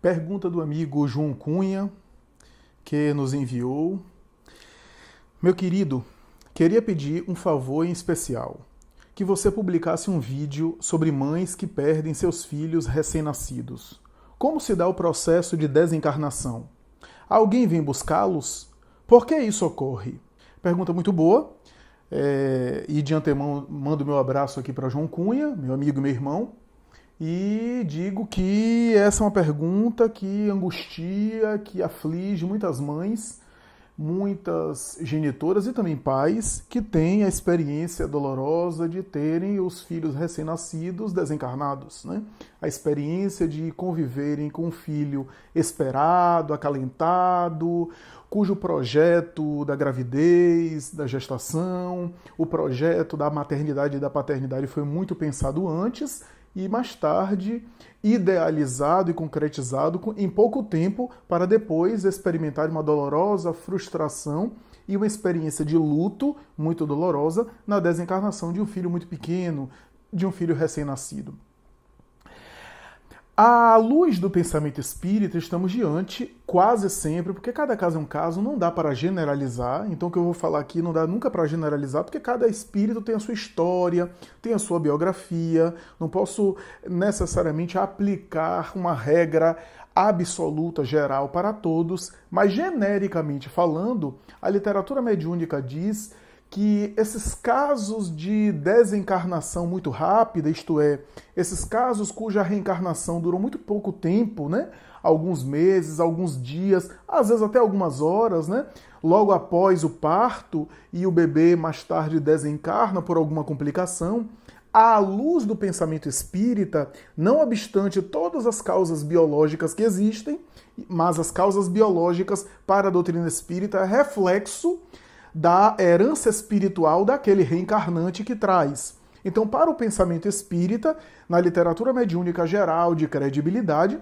Pergunta do amigo João Cunha, que nos enviou. Meu querido, queria pedir um favor em especial. Que você publicasse um vídeo sobre mães que perdem seus filhos recém-nascidos. Como se dá o processo de desencarnação? Alguém vem buscá-los? Por que isso ocorre? Pergunta muito boa. E de antemão mando meu abraço aqui para João Cunha, meu amigo e meu irmão. E digo que essa é uma pergunta que angustia, que aflige muitas mães, muitas genitoras e também pais que têm a experiência dolorosa de terem os filhos recém-nascidos desencarnados, né? A experiência de conviverem com um filho esperado, acalentado, cujo projeto da gravidez, da gestação, o projeto da maternidade e da paternidade foi muito pensado antes e mais tarde idealizado e concretizado em pouco tempo para depois experimentar uma dolorosa frustração e uma experiência de luto muito dolorosa na desencarnação de um filho muito pequeno, de um filho recém-nascido. À luz do pensamento espírita, estamos diante quase sempre, porque cada caso é um caso, não dá para generalizar, então o que eu vou falar aqui não dá nunca para generalizar, porque cada espírito tem a sua história, tem a sua biografia, não posso necessariamente aplicar uma regra absoluta, geral para todos, mas genericamente falando, a literatura mediúnica diz que esses casos de desencarnação muito rápida, isto é, esses casos cuja reencarnação durou muito pouco tempo, né? Alguns meses, alguns dias, às vezes até algumas horas, né? Logo após o parto e o bebê mais tarde desencarna por alguma complicação, à luz do pensamento espírita, não obstante todas as causas biológicas que existem, mas as causas biológicas para a doutrina espírita é reflexo da herança espiritual daquele reencarnante que traz. Então, para o pensamento espírita, na literatura mediúnica geral de credibilidade,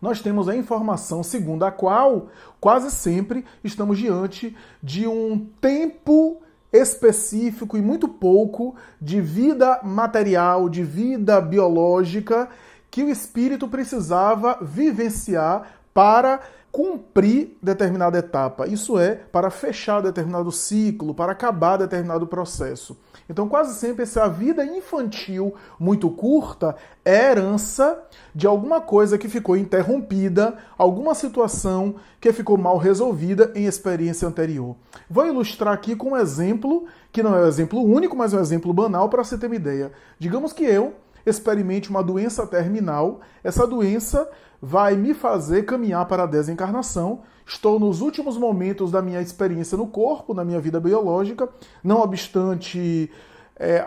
nós temos a informação segundo a qual, quase sempre, estamos diante de um tempo específico e muito pouco de vida material, de vida biológica, que o espírito precisava vivenciar para cumprir determinada etapa, isso é, para fechar determinado ciclo, para acabar determinado processo. Então, quase sempre, essa vida infantil muito curta é herança de alguma coisa que ficou interrompida, alguma situação que ficou mal resolvida em experiência anterior. Vou ilustrar aqui com um exemplo, que não é um exemplo único, mas é um exemplo banal para você ter uma ideia. Digamos que eu experimente uma doença terminal, essa doença vai me fazer caminhar para a desencarnação. Estou nos últimos momentos da minha experiência no corpo, na minha vida biológica, não obstante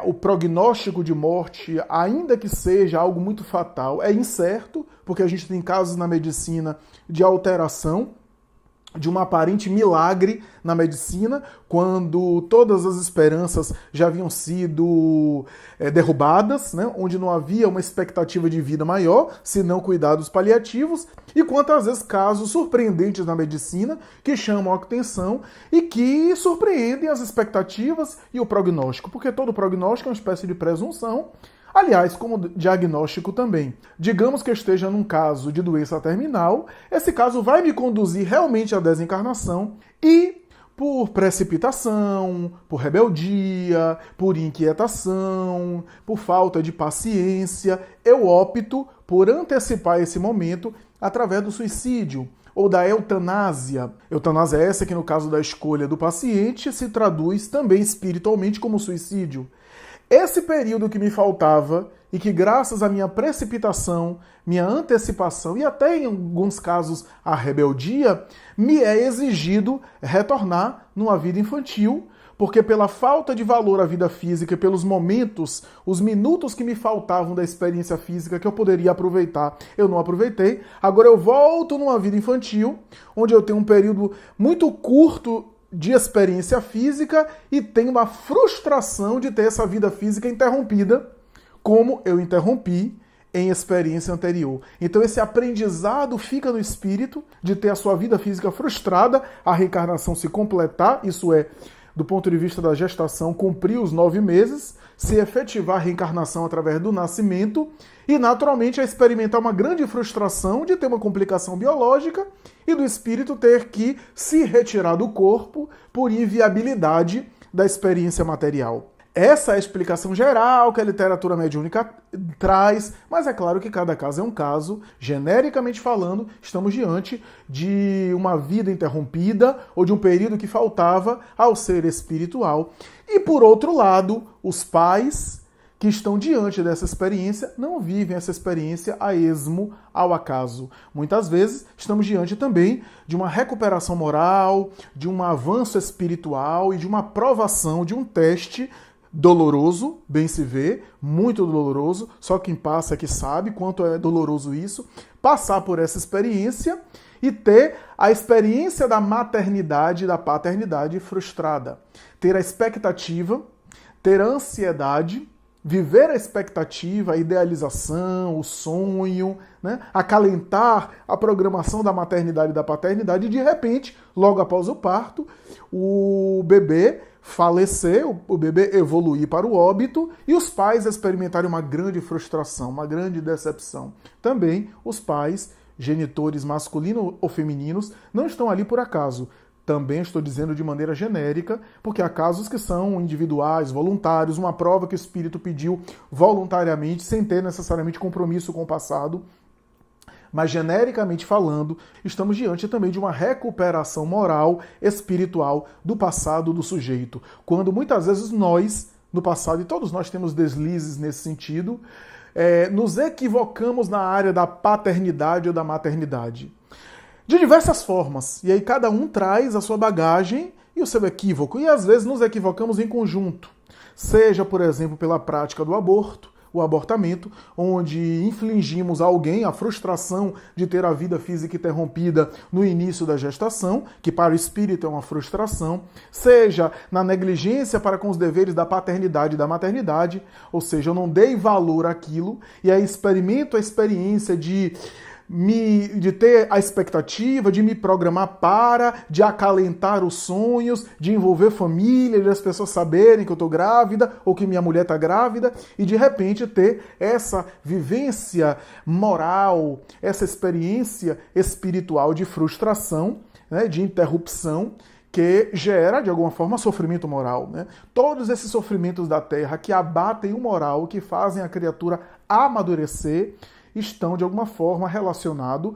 o prognóstico de morte, ainda que seja algo muito fatal, é incerto, porque a gente tem casos na medicina de alteração, de um aparente milagre na medicina, quando todas as esperanças já haviam sido derrubadas, né? Onde não havia uma expectativa de vida maior, senão cuidados paliativos, e quantas vezes casos surpreendentes na medicina que chamam a atenção e que surpreendem as expectativas e o prognóstico, porque todo prognóstico é uma espécie de presunção. Aliás, como diagnóstico também. Digamos que eu esteja num caso de doença terminal, esse caso vai me conduzir realmente à desencarnação e, por precipitação, por rebeldia, por inquietação, por falta de paciência, eu opto por antecipar esse momento através do suicídio ou da eutanásia. Eutanásia é essa que, no caso da escolha do paciente, se traduz também espiritualmente como suicídio. Esse período que me faltava e que, graças à minha precipitação, minha antecipação e até em alguns casos a rebeldia, me é exigido retornar numa vida infantil, porque pela falta de valor à vida física e pelos momentos, os minutos que me faltavam da experiência física que eu poderia aproveitar, eu não aproveitei. Agora eu volto numa vida infantil, onde eu tenho um período muito curto de experiência física e tenho uma frustração de ter essa vida física interrompida, como eu interrompi em experiência anterior. Então esse aprendizado fica no espírito de ter a sua vida física frustrada, a reencarnação se completar, isso é, do ponto de vista da gestação, cumprir os 9 meses, se efetivar a reencarnação através do nascimento e, naturalmente, a experimentar uma grande frustração de ter uma complicação biológica e do espírito ter que se retirar do corpo por inviabilidade da experiência material. Essa é a explicação geral que a literatura mediúnica traz, mas é claro que cada caso é um caso. Genericamente falando, estamos diante de uma vida interrompida ou de um período que faltava ao ser espiritual. E por outro lado, os pais que estão diante dessa experiência não vivem essa experiência a esmo, ao acaso. Muitas vezes estamos diante também de uma recuperação moral, de um avanço espiritual e de uma provação, de um teste doloroso, bem se vê, muito doloroso, só quem passa é que sabe quanto é doloroso isso, passar por essa experiência e ter a experiência da maternidade e da paternidade frustrada. Ter a expectativa, ter a ansiedade, viver a expectativa, a idealização, o sonho, né? Acalentar a programação da maternidade e da paternidade e, de repente, logo após o parto, o bebê falecer, o bebê evoluir para o óbito e os pais experimentarem uma grande frustração, uma grande decepção. Também os pais, genitores masculinos ou femininos, não estão ali por acaso. Também estou dizendo de maneira genérica, porque há casos que são individuais, voluntários, uma prova que o espírito pediu voluntariamente, sem ter necessariamente compromisso com o passado. Mas, genericamente falando, estamos diante também de uma recuperação moral, espiritual do passado do sujeito. Quando muitas vezes nós, no passado, e todos nós temos deslizes nesse sentido, nos equivocamos na área da paternidade ou da maternidade. De diversas formas. E aí cada um traz a sua bagagem e o seu equívoco. E às vezes nos equivocamos em conjunto. Seja, por exemplo, pela prática do aborto, o abortamento, onde infligimos a alguém a frustração de ter a vida física interrompida no início da gestação, que para o espírito é uma frustração, seja na negligência para com os deveres da paternidade e da maternidade, ou seja, eu não dei valor àquilo, e aí experimento a experiência de ter a expectativa, de me programar de acalentar os sonhos, de envolver família, de as pessoas saberem que eu estou grávida ou que minha mulher está grávida e de repente ter essa vivência moral, essa experiência espiritual de frustração, né, de interrupção, que gera, de alguma forma, sofrimento moral. Né? Todos esses sofrimentos da Terra que abatem o moral, que fazem a criatura amadurecer, estão, de alguma forma, relacionados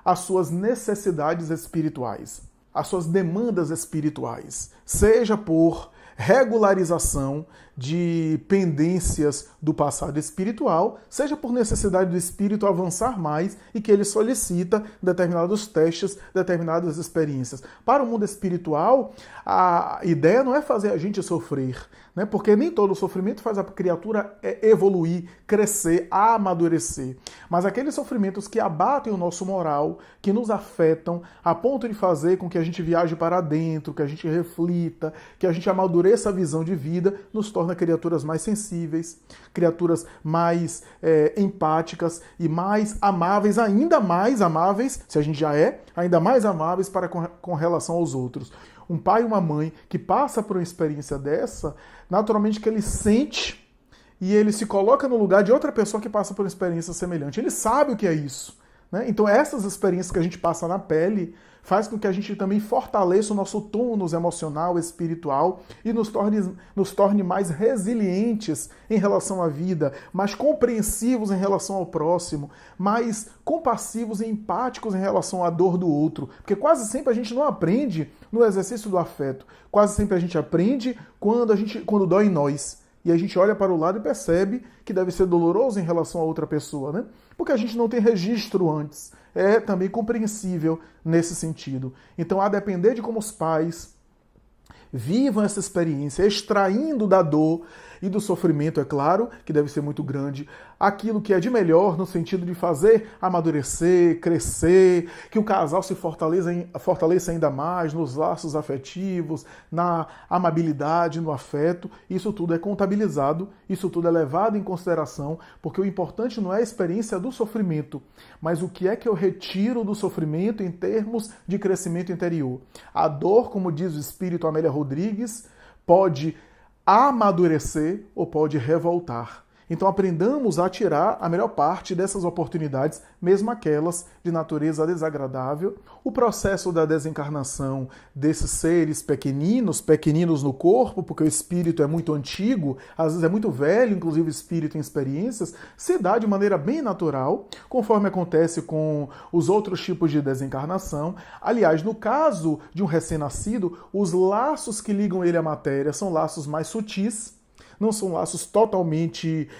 às suas necessidades espirituais, às suas demandas espirituais, seja por regularização de pendências do passado espiritual, seja por necessidade do espírito avançar mais e que ele solicita determinados testes, determinadas experiências. Para o mundo espiritual, a ideia não é fazer a gente sofrer, né? Porque nem todo sofrimento faz a criatura evoluir, crescer, amadurecer. Mas aqueles sofrimentos que abatem o nosso moral, que nos afetam a ponto de fazer com que a gente viaje para dentro, que a gente reflita, que a gente amadureça a visão de vida, nos torna criaturas mais sensíveis, criaturas mais empáticas e mais amáveis, ainda mais amáveis, se a gente já é, ainda mais amáveis para com relação aos outros. Um pai e uma mãe que passa por uma experiência dessa, naturalmente que ele sente e ele se coloca no lugar de outra pessoa que passa por uma experiência semelhante. Ele sabe o que é isso. Né? Então essas experiências que a gente passa na pele faz com que a gente também fortaleça o nosso tônus emocional, espiritual e nos torne mais resilientes em relação à vida, mais compreensivos em relação ao próximo, mais compassivos e empáticos em relação à dor do outro. Porque quase sempre a gente não aprende no exercício do afeto. Quase sempre a gente aprende quando dói em nós. E a gente olha para o lado e percebe que deve ser doloroso em relação a outra pessoa, né? Porque a gente não tem registro antes. É também compreensível nesse sentido. Então, a depender de como os pais vivam essa experiência, extraindo da dor e do sofrimento, é claro, que deve ser muito grande, aquilo que é de melhor no sentido de fazer amadurecer, crescer, que o casal se fortaleça ainda mais nos laços afetivos, na amabilidade, no afeto. Isso tudo é contabilizado, isso tudo é levado em consideração, porque o importante não é a experiência do sofrimento, mas o que é que eu retiro do sofrimento em termos de crescimento interior. A dor, como diz o espírito Amélia Rodrigues, pode amadurecer ou pode revoltar. Então aprendamos a tirar a melhor parte dessas oportunidades, mesmo aquelas de natureza desagradável. O processo da desencarnação desses seres pequeninos no corpo, porque o espírito é muito antigo, às vezes é muito velho, inclusive o espírito em experiências, se dá de maneira bem natural, conforme acontece com os outros tipos de desencarnação. Aliás, no caso de um recém-nascido, os laços que ligam ele à matéria são laços mais sutis, não são laços totalmente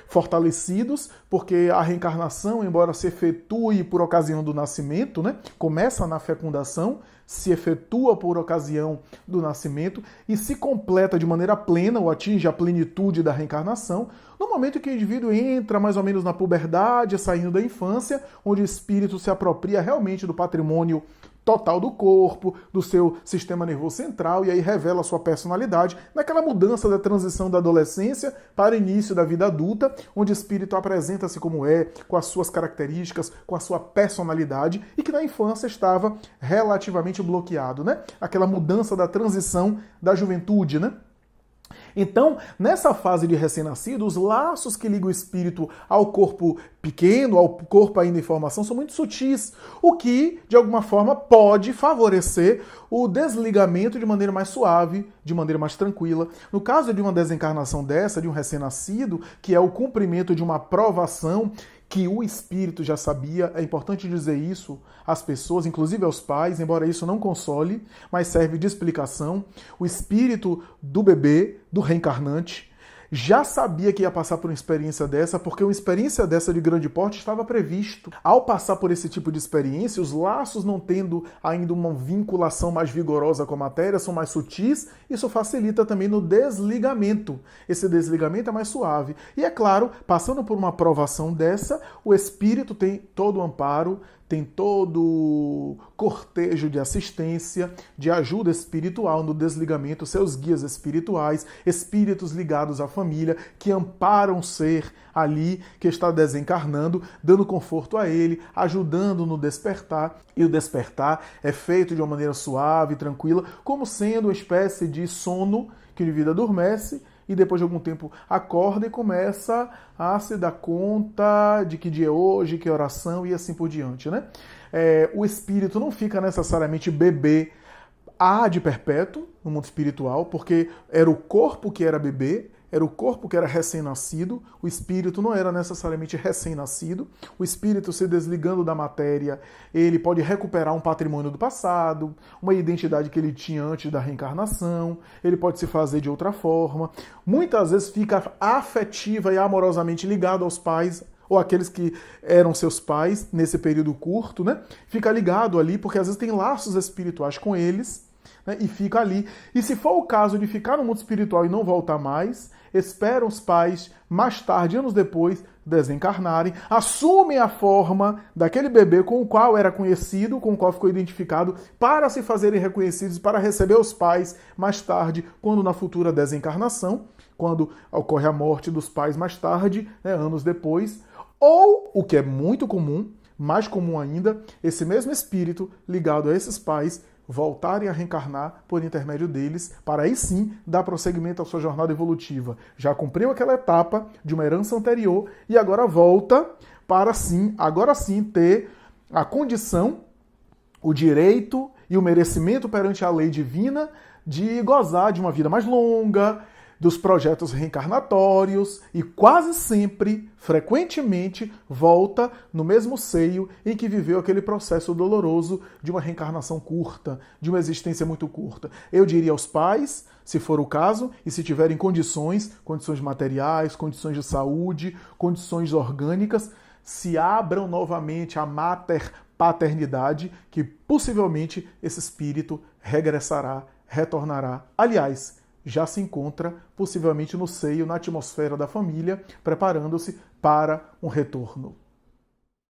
fortalecidos, porque a reencarnação, embora se efetue por ocasião do nascimento, né, começa na fecundação, se efetua por ocasião do nascimento e se completa de maneira plena ou atinge a plenitude da reencarnação no momento em que o indivíduo entra mais ou menos na puberdade, saindo da infância, onde o espírito se apropria realmente do patrimônio total do corpo, do seu sistema nervoso central, e aí revela a sua personalidade naquela mudança da transição da adolescência para o início da vida adulta, onde o espírito apresenta-se como é, com as suas características, com a sua personalidade, e que na infância estava relativamente bloqueado, né? Aquela mudança da transição da juventude, né? Então, nessa fase de recém-nascido, os laços que ligam o espírito ao corpo pequeno, ao corpo ainda em formação, são muito sutis, o que, de alguma forma, pode favorecer o desligamento de maneira mais suave, de maneira mais tranquila. No caso de uma desencarnação dessa, de um recém-nascido, que é o cumprimento de uma provação que o espírito já sabia, é importante dizer isso às pessoas, inclusive aos pais, embora isso não console, mas serve de explicação. O espírito do bebê, do reencarnante, já sabia que ia passar por uma experiência dessa, porque uma experiência dessa de grande porte estava previsto. Ao passar por esse tipo de experiência, os laços não tendo ainda uma vinculação mais vigorosa com a matéria, são mais sutis, isso facilita também no desligamento. Esse desligamento é mais suave. E é claro, passando por uma provação dessa, o espírito tem todo o amparo, tem todo o cortejo de assistência, de ajuda espiritual no desligamento, seus guias espirituais, espíritos ligados à família, que amparam o ser ali que está desencarnando, dando conforto a ele, ajudando no despertar. E o despertar é feito de uma maneira suave, tranquila, como sendo uma espécie de sono que o indivíduo adormece, e depois de algum tempo acorda e começa a se dar conta de que dia é hoje, que oração e assim por diante, né? O espírito não fica necessariamente bebê ad perpétuo no mundo espiritual, porque era o corpo que era bebê, era o corpo que era recém-nascido, o espírito não era necessariamente recém-nascido. O espírito, se desligando da matéria, ele pode recuperar um patrimônio do passado, uma identidade que ele tinha antes da reencarnação, ele pode se fazer de outra forma. Muitas vezes fica afetiva e amorosamente ligado aos pais, ou aqueles que eram seus pais nesse período curto, né? Fica ligado ali, porque às vezes tem laços espirituais com eles, né? E fica ali. E se for o caso de ficar no mundo espiritual e não voltar mais, esperam os pais, mais tarde, anos depois, desencarnarem, assumem a forma daquele bebê com o qual era conhecido, com o qual ficou identificado, para se fazerem reconhecidos, para receber os pais mais tarde, quando na futura desencarnação, quando ocorre a morte dos pais mais tarde, né, anos depois, ou, o que é muito comum, mais comum ainda, esse mesmo espírito ligado a esses pais voltarem a reencarnar por intermédio deles, para aí sim dar prosseguimento à sua jornada evolutiva. Já cumpriu aquela etapa de uma herança anterior e agora volta para sim, agora sim ter a condição, o direito e o merecimento perante a lei divina de gozar de uma vida mais longa, dos projetos reencarnatórios e quase sempre, frequentemente, volta no mesmo seio em que viveu aquele processo doloroso de uma reencarnação curta, de uma existência muito curta. Eu diria aos pais, se for o caso, e se tiverem condições materiais, condições de saúde, condições orgânicas, se abram novamente à paternidade, que possivelmente esse espírito regressará, retornará. Aliás, já se encontra possivelmente no seio, na atmosfera da família, preparando-se para um retorno.